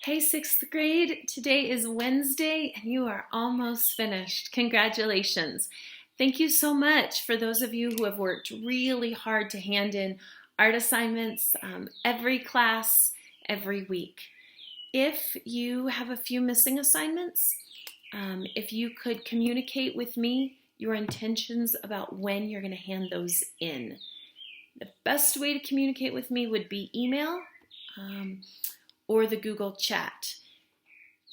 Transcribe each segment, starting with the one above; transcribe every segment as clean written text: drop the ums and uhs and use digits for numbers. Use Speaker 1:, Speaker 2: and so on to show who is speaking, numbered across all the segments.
Speaker 1: Hey, sixth grade. Today is Wednesday and you are almost finished. Congratulations. Thank you so much for those of you who have worked really hard to hand in art assignments every class, every week. If you have a few missing assignments, if you could communicate with me your intentions about when you're going to hand those in. The best way to communicate with me would be email. Or the Google chat.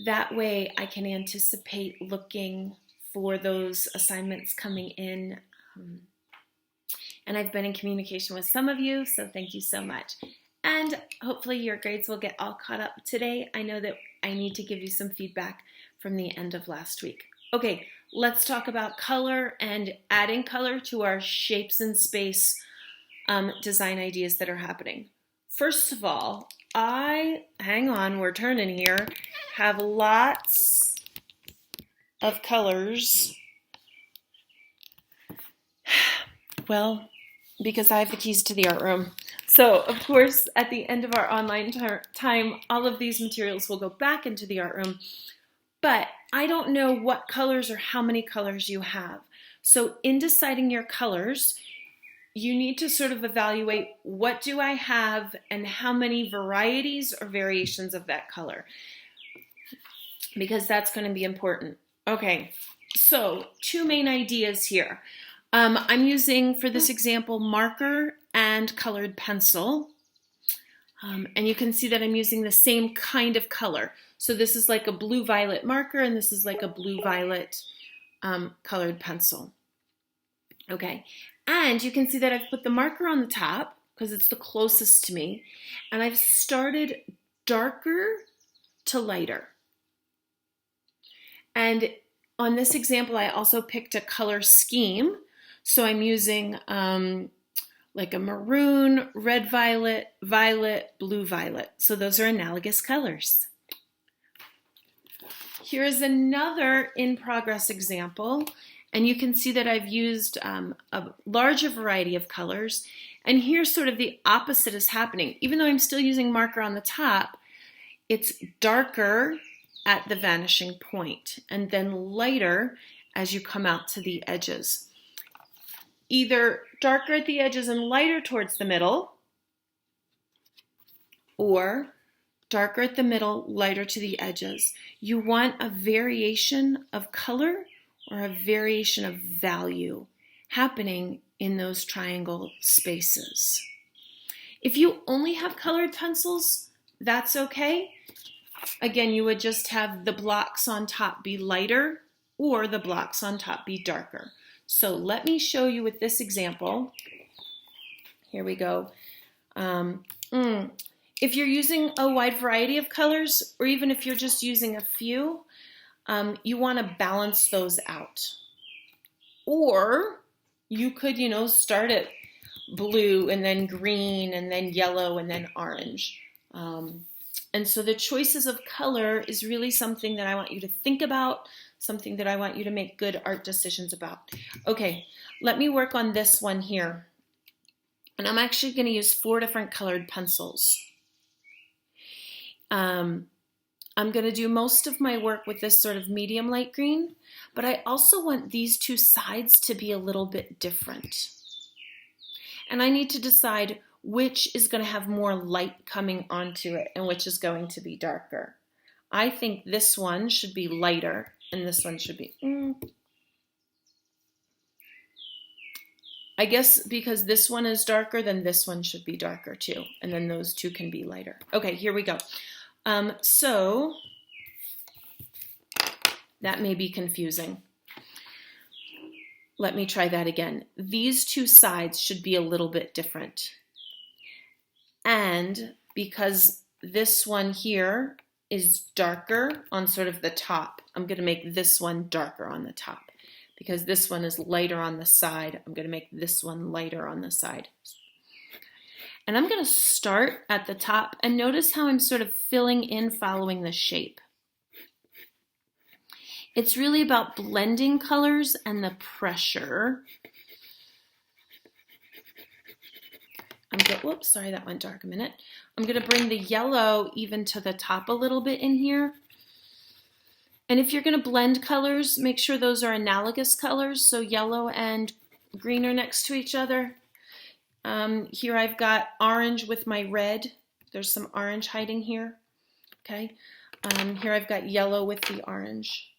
Speaker 1: That way I can anticipate looking for those assignments coming in. And I've been in communication with some of you, so thank you so much. And hopefully your grades will get all caught up today. I know that I need to give you some feedback from the end of last week. Okay, let's talk about color and adding color to our shapes in space design ideas that are happening. First of all, hang on, we're turning here, have lots of colors. Well, because I have the keys to the art room. So, of course, at the end of our online time, all of these materials will go back into the art room. But I don't know what colors or how many colors you have. So in deciding your colors, you need to sort of evaluate what do I have and how many varieties or variations of that color, because that's going to be important. Okay, so two main ideas here. I'm using, for this example, marker and colored pencil. And you can see that I'm using the same kind of color. So this is like a blue-violet marker, and this is like a blue-violet colored pencil. Okay, and you can see that I've put the marker on the top because it's the closest to me, and I've started darker to lighter. And on this example, I also picked a color scheme. So I'm using like a maroon, red violet, violet, blue violet. So those are analogous colors. Here is another in-progress example. And you can see that I've used a larger variety of colors. And here sort of the opposite is happening. Even though I'm still using marker on the top, it's darker at the vanishing point and then lighter as you come out to the edges. Either darker at the edges and lighter towards the middle, or darker at the middle, lighter to the edges. You want a variation of color or a variation of value happening in those triangle spaces. If you only have colored pencils, that's okay. Again, you would just have the blocks on top be lighter or the blocks on top be darker. So let me show you with this example. Here we go. If you're using a wide variety of colors, or even if you're just using a few, you want to balance those out. Or you could, start at blue and then green and then yellow and then orange. And so the choices of color is really something that I want you to think about, something that I want you to make good art decisions about. Okay, let me work on this one here. And I'm actually going to use 4 different colored pencils. I'm going to do most of my work with this sort of medium light green, but I also want these two sides to be a little bit different. And I need to decide which is going to have more light coming onto it and which is going to be darker. I think this one should be lighter and this one should be... I guess because this one is darker, then this one should be darker too. And then those two can be lighter. Okay, here we go. So that may be confusing. Let me try that again. These two sides should be a little bit different. And because this one here is darker on sort of the top, I'm going to make this one darker on the top. Because this one is lighter on the side, I'm going to make this one lighter on the side. And I'm going to start at the top and notice how I'm sort of filling in following the shape. It's really about blending colors and the pressure. Whoops, sorry, that went dark a minute. I'm going to bring the yellow even to the top a little bit in here. And if you're going to blend colors, make sure those are analogous colors, so yellow and green are next to each other. Here I've got orange with my red. There's some orange hiding here. Okay. Here I've got yellow with the orange.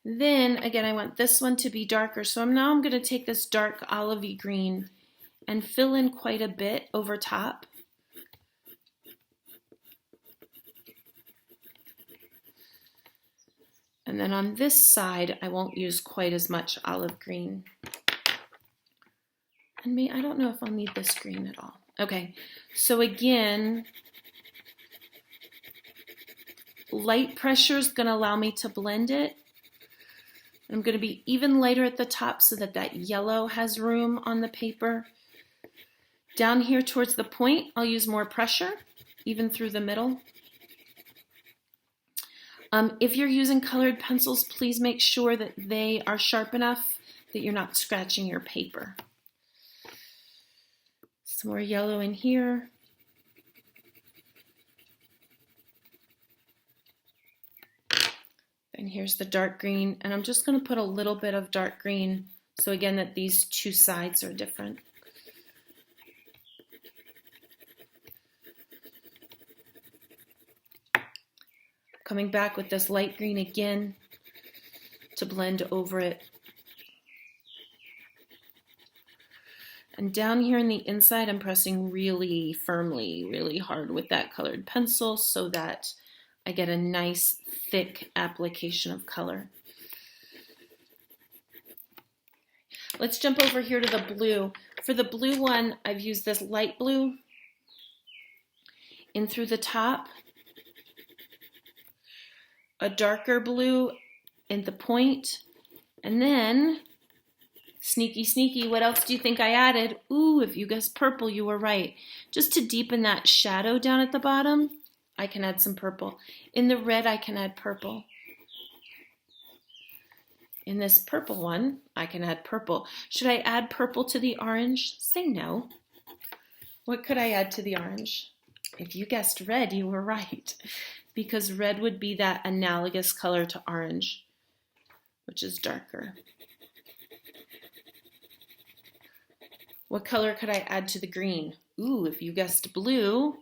Speaker 1: Then again, I want this one to be darker, so now I'm going to take this dark olivey green and fill in quite a bit over top. And then on this side, I won't use quite as much olive green. And I don't know if I'll need this green at all. Okay, so again, light pressure is going to allow me to blend it. I'm going to be even lighter at the top so that that yellow has room on the paper. Down here towards the point, I'll use more pressure, even through the middle. If you're using colored pencils, please make sure that they are sharp enough that you're not scratching your paper. Some more yellow in here. And here's the dark green, and I'm just going to put a little bit of dark green so again that these two sides are different. Coming back with this light green again to blend over it. And down here in the inside, I'm pressing really firmly, really hard with that colored pencil so that I get a nice thick application of color. Let's jump over here to the blue. For the blue one, I've used this light blue in through the top, a darker blue in the point, and then sneaky, sneaky, what else do you think I added? Ooh, if you guessed purple, you were right. Just to deepen that shadow down at the bottom, I can add some purple. In the red, I can add purple. In this purple one, I can add purple. Should I add purple to the orange? Say no. What could I add to the orange? If you guessed red, you were right. Because red would be that analogous color to orange, which is darker. What color could I add to the green? Ooh, if you guessed blue,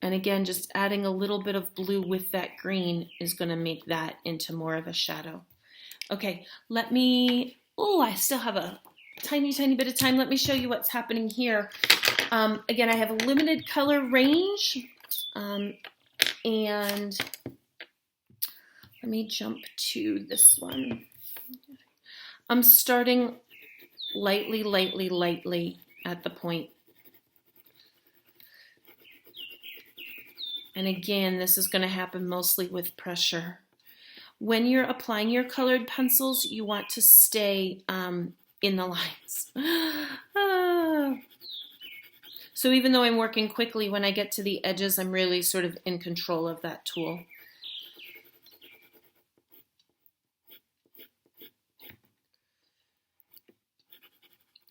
Speaker 1: and again, just adding a little bit of blue with that green is going to make that into more of a shadow. Okay, I still have a tiny, tiny bit of time. Let me show you what's happening here. Again, I have a limited color range. And let me jump to this one. I'm starting lightly, lightly, lightly at the point. And again, this is going to happen mostly with pressure. When you're applying your colored pencils, you want to stay in the lines. So even though I'm working quickly, when I get to the edges, I'm really sort of in control of that tool.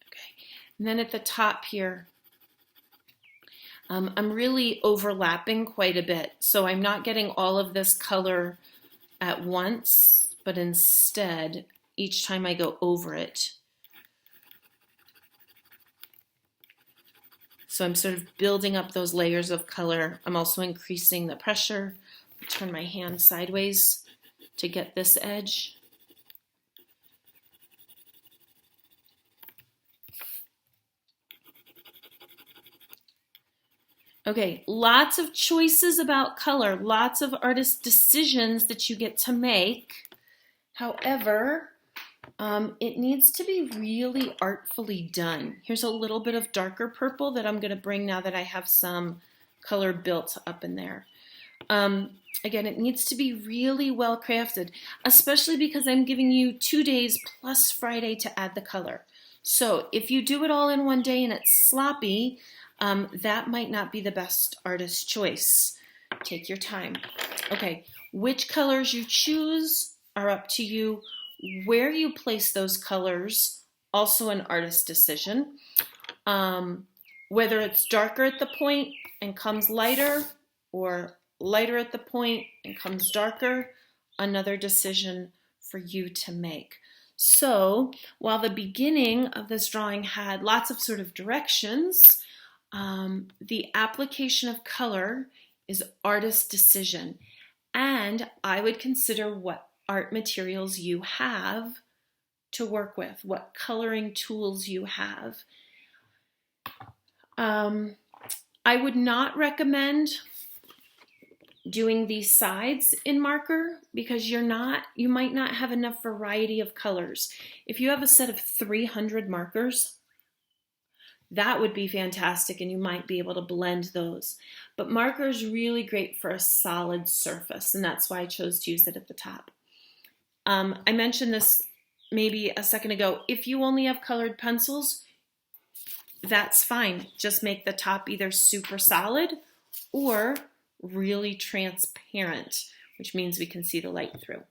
Speaker 1: Okay, and then at the top here, I'm really overlapping quite a bit. So I'm not getting all of this color at once, but instead, each time I go over it. So I'm sort of building up those layers of color. I'm also increasing the pressure. Turn my hand sideways to get this edge. Okay, lots of choices about color, lots of artist decisions that you get to make. However, it needs to be really artfully done. Here's a little bit of darker purple that I'm going to bring now that I have some color built up in there. Again, it needs to be really well crafted, especially because I'm giving you 2 days plus Friday to add the color. So if you do it all in one day and it's sloppy, that might not be the best artist choice. Take your time. Okay, which colors you choose are up to you. Where you place those colors, also an artist decision. whether it's darker at the point and comes lighter, or lighter at the point and comes darker, another decision for you to make. So while the beginning of this drawing had lots of sort of directions, the application of color is artist's decision. And I would consider what art materials you have to work with, what coloring tools you have. I would not recommend doing these sides in marker because you might not have enough variety of colors. If you have a set of 300 markers, that would be fantastic and you might be able to blend those. But marker is really great for a solid surface, and that's why I chose to use it at the top. I mentioned this maybe a second ago. If you only have colored pencils, that's fine. Just make the top either super solid or really transparent, which means we can see the light through.